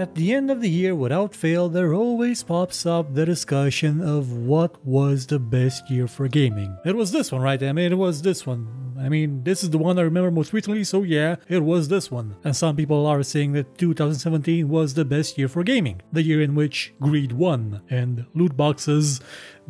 At the end of the year, without fail, there always pops up the discussion of what was the best year for gaming. It was this one, right? I mean, it was this one. I mean, this is the one I remember most recently, so yeah, it was this one. And some people are saying that 2017 was the best year for gaming. The year in which greed won, and loot boxes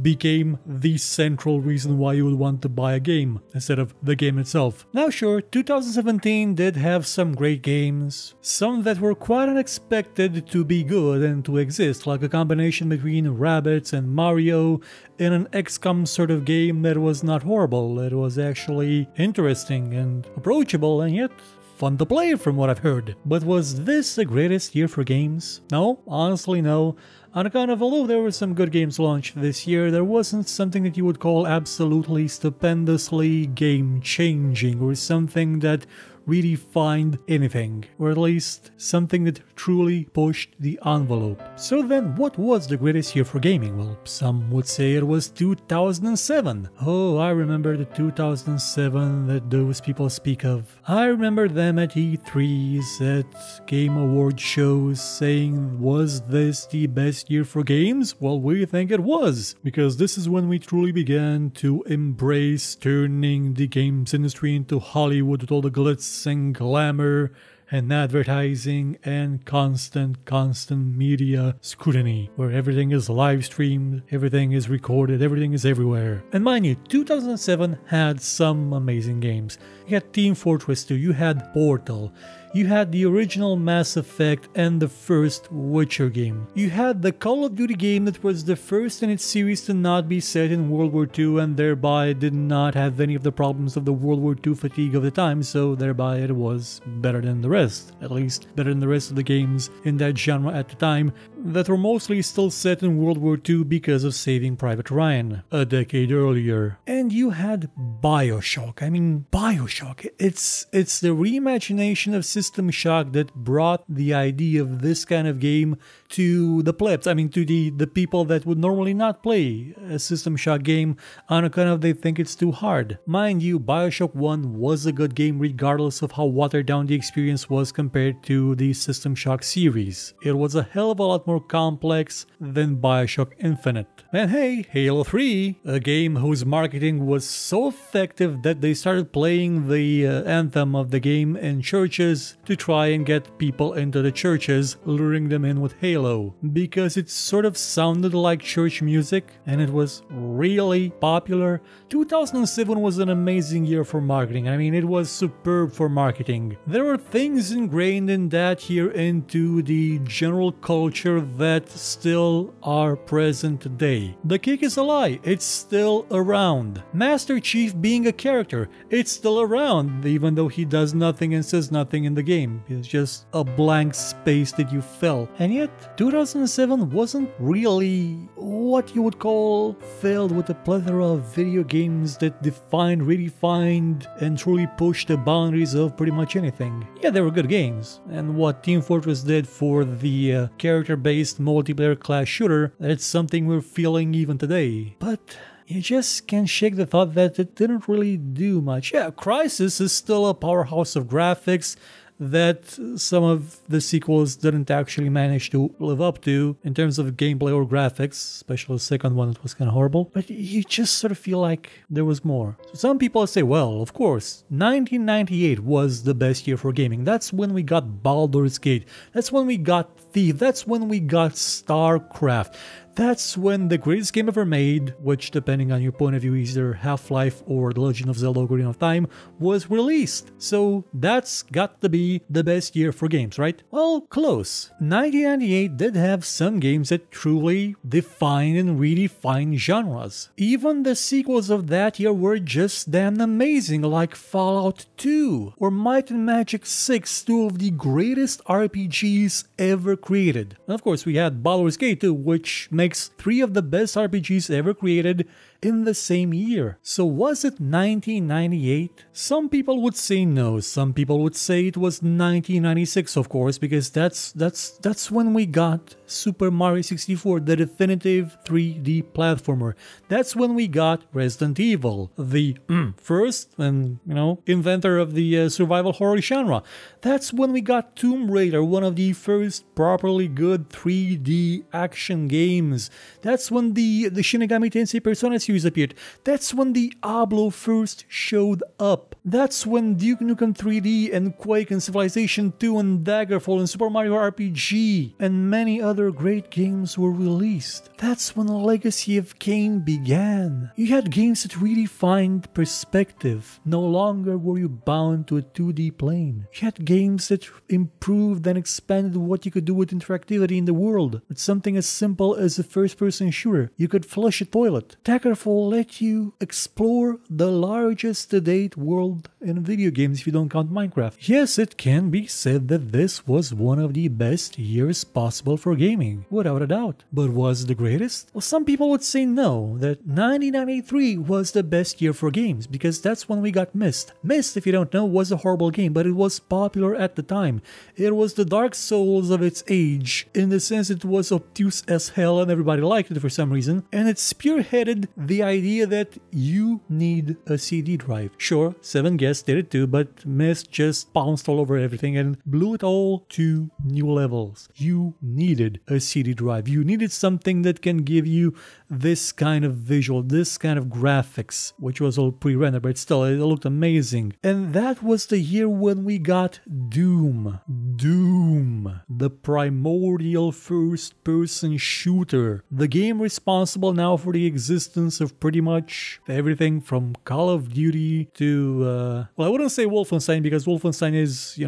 became the central reason why you would want to buy a game instead of the game itself. Now sure, 2017 did have some great games, some that were quite unexpected to be good and to exist, like a combination between Rabbids and Mario in an XCOM sort of game that was not horrible. It was actually interesting and approachable and yet fun to play from what I've heard. But was this the greatest year for games? No, honestly no. On account of, although there were some good games launched this year, there wasn't something that you would call absolutely stupendously game-changing or something that redefined anything, or at least something that truly pushed the envelope. So then, what was the greatest year for gaming? Well, some would say it was 2007. Oh, I remember the 2007 that those people speak of. I remember them at E3s, at Game Award shows saying, was this the best year for games? Well, we think it was, because this is when we truly began to embrace turning the games industry into Hollywood with all the glitz and glamour and advertising and constant media scrutiny, where everything is live streamed, everything is recorded, everything is everywhere. And mind you, 2007 had some amazing games. You had Team Fortress 2, you had Portal, you had the original Mass Effect and the first Witcher game. You had the Call of Duty game that was the first in its series to not be set in World War II and thereby did not have any of the problems of the World War II fatigue of the time, so thereby it was better than the rest. At least better than the rest of the games in that genre at the time that were mostly still set in World War II because of Saving Private Ryan a decade earlier. And you had Bioshock. I mean, Bioshock. It's the reimagination of System Shock that brought the idea of this kind of game to the plebs. I mean, to the people that would normally not play a System Shock game on account of they think it's too hard. Mind you, Bioshock 1 was a good game regardless of how watered down the experience was compared to the System Shock series. It was a hell of a lot more complex than Bioshock Infinite. And hey, Halo 3, a game whose marketing was so effective that they started playing the anthem of the game in churches to try and get people into the churches, luring them in with Halo, because it sort of sounded like church music and it was really popular. 2007 was an amazing year for marketing. I mean, it was superb for marketing. There were things ingrained in that year into the general culture that still are present today. The kick is a lie, it's still around. Master Chief being a character, it's still around, even though he does nothing and says nothing in the game. It's just a blank space that you fill. And yet, 2007 wasn't really what you would call filled with a plethora of video games that defined, redefined, and truly pushed the boundaries of pretty much anything. Yeah, they were good games, and what Team Fortress did for the character-based multiplayer class shooter, that's something we're feeling even today. But you just can't shake the thought that it didn't really do much. Yeah, Crysis is still a powerhouse of graphics that some of the sequels didn't actually manage to live up to in terms of gameplay or graphics, especially the second one that was kind of horrible, but you just sort of feel like there was more. So some people say, well, of course, 1998 was the best year for gaming. That's when we got Baldur's Gate, that's when we got Thief, that's when we got StarCraft. That's when the greatest game ever made, which depending on your point of view is either Half-Life or The Legend of Zelda Ocarina of Time, was released. So that's got to be the best year for games, right? Well, close. 1998 did have some games that truly defined and redefined genres. Even the sequels of that year were just damn amazing, like Fallout 2 or Might and Magic 6, two of the greatest RPGs ever created. And of course we had Baldur's Gate 2, which made makes 3 of the best RPGs ever created in the same year. So was it 1998? Some people would say no, some people would say it was 1996, of course, because that's when we got Super Mario 64, the definitive 3D platformer. That's when we got Resident Evil, the first and, inventor of the survival horror genre. That's when we got Tomb Raider, one of the first properly good 3D action games. That's when the Shin Megami Tensei Persona series appeared. That's when the Diablo first showed up. That's when Duke Nukem 3D and Quake and Civilization 2 and Daggerfall and Super Mario RPG and many other great games were released. That's when the legacy of Kane began. You had games that redefined perspective. No longer were you bound to a 2D plane. You had games that improved and expanded what you could do with interactivity in the world. With something as simple as a first-person shooter, you could flush a toilet. Daggerfall let you explore the largest to date world in video games if you don't count Minecraft. Yes, it can be said that this was one of the best years possible for gaming, without a doubt. But was it the greatest? Well, some people would say no, that 1993 was the best year for games, because that's when we got Myst. Myst, if you don't know, was a horrible game, but it was popular at the time. It was the Dark Souls of its age, in the sense it was obtuse as hell and everybody liked it for some reason, and it spearheaded the idea that you need a CD drive. Sure, 7 Guests did it too, but Myst just bounced all over everything and blew it all to new levels. You needed a CD drive. You needed something that can give you this kind of visual, this kind of graphics, which was all pre-rendered, but still, it looked amazing. And that was the year when we got Doom. Doom, the primordial first-person shooter. The game responsible now for the existence of pretty much everything from Call of Duty to, well, I wouldn't say Wolfenstein, because Wolfenstein is,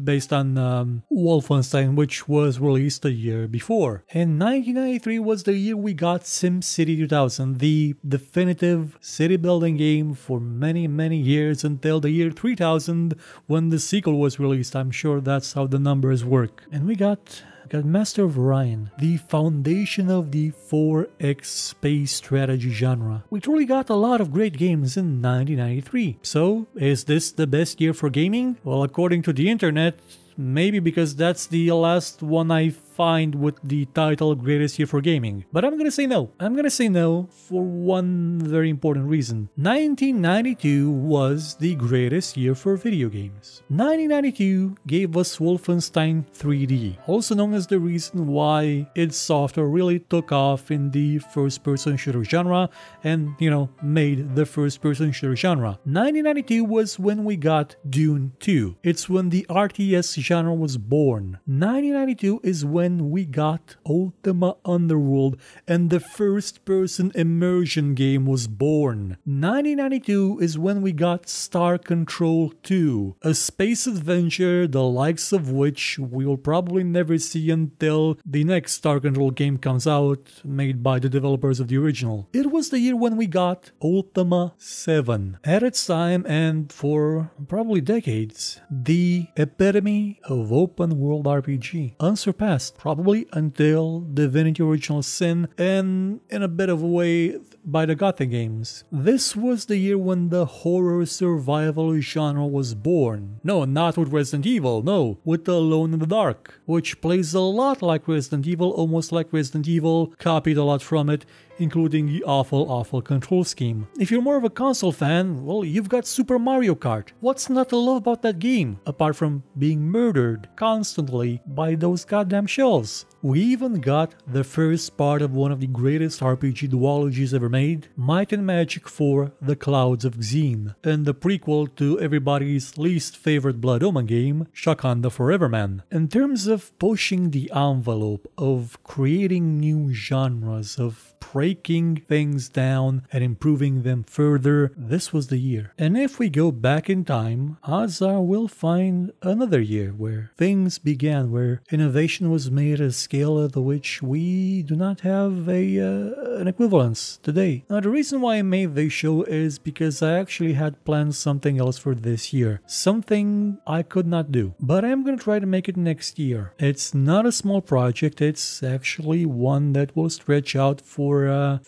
based on Wolfenstein, which was released a year before. And 1993 was the year we got SimCity 2000, the definitive city building game for many, many years until the year 3000 when the sequel was released. I'm sure that's how the numbers work. And we got Master of Orion, the foundation of the 4X space strategy genre. We truly got a lot of great games in 1993. So, is this the best year for gaming? Well, according to the internet, maybe, because that's the last one I find with the title Greatest Year for Gaming. But I'm gonna say no. I'm gonna say no for one very important reason. 1992 was the greatest year for video games. 1992 gave us Wolfenstein 3D, also known as the reason why id Software really took off in the first-person shooter genre and, made the first-person shooter genre. 1992 was when we got Dune 2. It's when the RTS genre was born. 1992 is when we got Ultima Underworld and the first-person immersion game was born. 1992 is when we got Star Control 2, a space adventure the likes of which we will probably never see until the next Star Control game comes out, made by the developers of the original. It was the year when we got Ultima 7. At its time, and for probably decades, the epitome of open world RPG. Unsurpassed, probably until Divinity Original Sin, and in a bit of a way by the Gothic games. This was the year when the horror survival genre was born. No, not with Resident Evil, no, with Alone in the Dark, which plays a lot like Resident Evil, almost like Resident Evil, copied a lot from it, including the awful control scheme. If you're more of a console fan, well, you've got Super Mario Kart. What's not to love about that game, apart from being murdered constantly by those goddamn shells? We even got the first part of one of the greatest RPG duologies ever made, Might and Magic 4: The Clouds of Xeen, and the prequel to everybody's least favorite Blood Omen game, Shakanda Foreverman. In terms of pushing the envelope, of creating new genres, of breaking things down and improving them further, this was the year. And if we go back in time, odds are we'll find another year where things began, where innovation was made a scale at which we do not have an equivalence today. Now, the reason why I made this show is because I actually had planned something else for this year. Something I could not do. But I'm gonna try to make it next year. It's not a small project, it's actually one that will stretch out for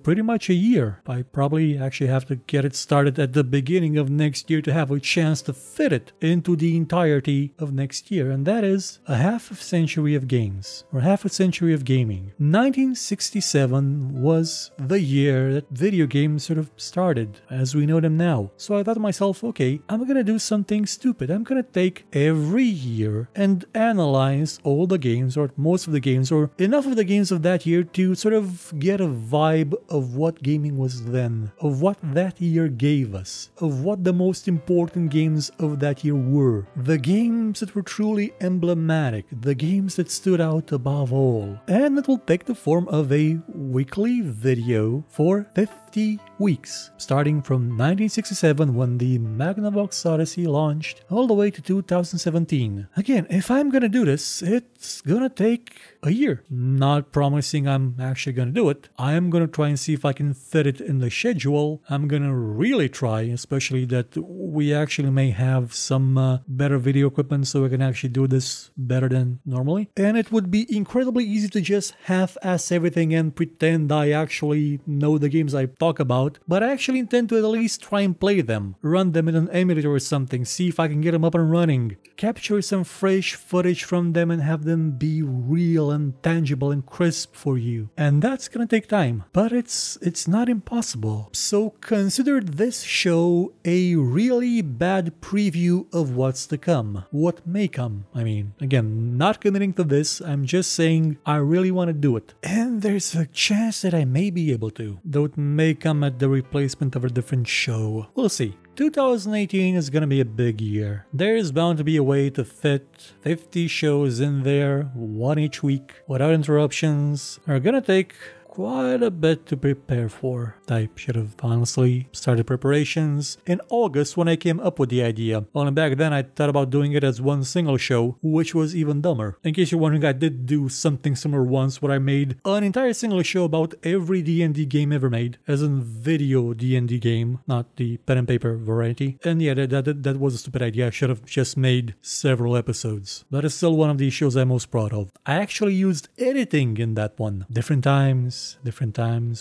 pretty much a year. I probably actually have to get it started at the beginning of next year to have a chance to fit it into the entirety of next year, and that is a half a century of games, or half a century of gaming. 1967 was the year that video games sort of started as we know them now. So I thought to myself, okay, I'm gonna do something stupid. I'm gonna take every year and analyze all the games, or most of the games, or enough of the games of that year to sort of get a vibe of what gaming was then, of what that year gave us, of what the most important games of that year were, the games that were truly emblematic, the games that stood out above all. And it will take the form of a weekly video for 50 weeks, starting from 1967 when the Magnavox Odyssey launched, all the way to 2017. Again, if I'm gonna do this, it's gonna take a year. Not promising I'm actually gonna do it. I'm gonna try and see if I can fit it in the schedule. I'm gonna really try, especially that we actually may have some better video equipment so I can actually do this better than normally. And it would be incredibly easy to just half-ass everything and pretend I actually know the games I talk about, but I actually intend to at least try and play them, run them in an emulator or something, see if I can get them up and running, capture some fresh footage from them and have them be real and tangible and crisp for you. And that's gonna take time, but it's not impossible. So consider this show a really bad preview of what's to come, what may come. I mean, again, not committing to this, I'm just saying I really want to do it. And there's a chance that I may be able to, though it may come at the replacement of a different show. We'll see. 2018 is gonna be a big year. There's bound to be a way to fit 50 shows in there, one each week, without interruptions. Are gonna take quite a bit to prepare for. I should have honestly started preparations in August when I came up with the idea. Only back then I thought about doing it as one single show, which was even dumber. In case you're wondering, I did do something similar once where I made an entire single show about every D&D game ever made, as in video D&D game, not the pen and paper variety. And yeah, that was a stupid idea. I should have just made several episodes. That is still one of the shows I'm most proud of. I actually used editing in that one. Different times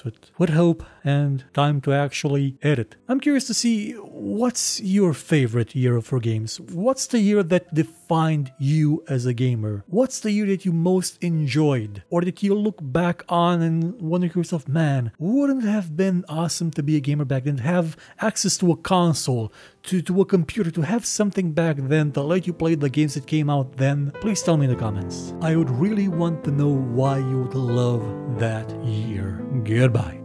with hope and time to actually edit. I'm curious to see what's your favorite year for games. What's the year that defined you as a gamer? What's the year that you most enjoyed, or that you look back on and wonder to yourself, man, wouldn't it have been awesome to be a gamer back then, to have access to a console, to a computer, to have something back then to let you play the games that came out then? Please tell me in the comments. I would really want to know why you would love that year. Goodbye.